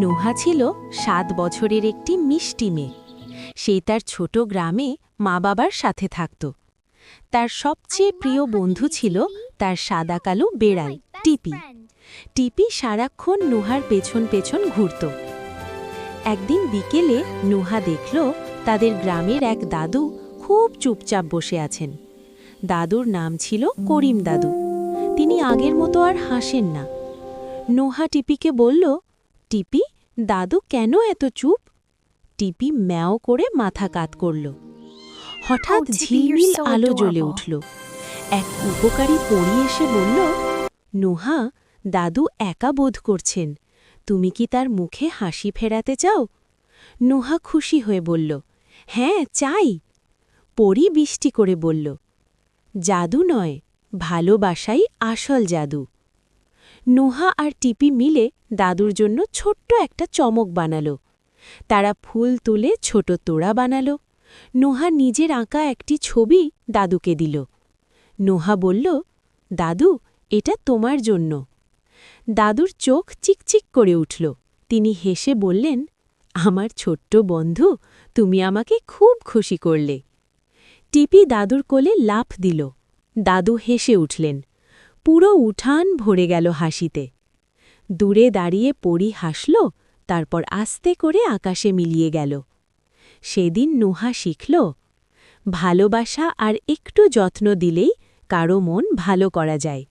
নুহা ছিল ৭ বছরের একটি মিষ্টি মেয়ে। সে তার ছোট গ্রামে মা বাবার সাথে থাকত। তার সবচেয়ে প্রিয় বন্ধু ছিল তার সাদা কালো বেড়াল টিপি। টিপি সারাক্ষণ নুহার পেছন পেছন ঘুরত। একদিন বিকেলে নুহা দেখল তাদের গ্রামের এক দাদু খুব চুপচাপ বসে আছেন। দাদুর নাম ছিল করিম দাদু। তিনি আগের মতো আর হাসেন না। নুহা টিপিকে বলল, টিপি, দাদু কেন এত চুপ? টিপি ম্যাও করে মাথা কাত করল। হঠাৎ ঝিলমিল আলো জ্বলে উঠল। এক উপকারী পরী এসে বলল, নুহা, দাদু একা বোধ করছেন, তুমি কি তার মুখে হাসি ফেরাতে চাও? নুহা খুশি হয়ে বলল, হ্যাঁ চাই। পরী বৃষ্টি করে বলল, জাদু নয়, ভালোবাসাই আসল জাদু। নুহা আর টিপি মিলে দাদুর জন্য ছোট্ট একটা চমক বানালো। তারা ফুল তুলে ছোট তোড়া বানালো। নুহা নিজের আঁকা একটি ছবি দাদুকে দিল। নুহা বলল, দাদু, এটা তোমার জন্য। দাদুর চোখ চিকচিক করে উঠল। তিনি হেসে বললেন, আমার ছোট্ট বন্ধু, তুমি আমাকে খুব খুশি করলে। টিপি দাদুর কোলে লাফ দিল। দাদু হেসে উঠলেন। পুরো উঠান ভরে গেল হাসিতে। দূরে দাঁড়িয়ে পরী হাসল, তারপর আস্তে করে আকাশে মিলিয়ে গেল। সেদিন নুহা শিখল, ভালোবাসা আর একটু যত্ন দিলেই কারো মন ভালো করা যায়।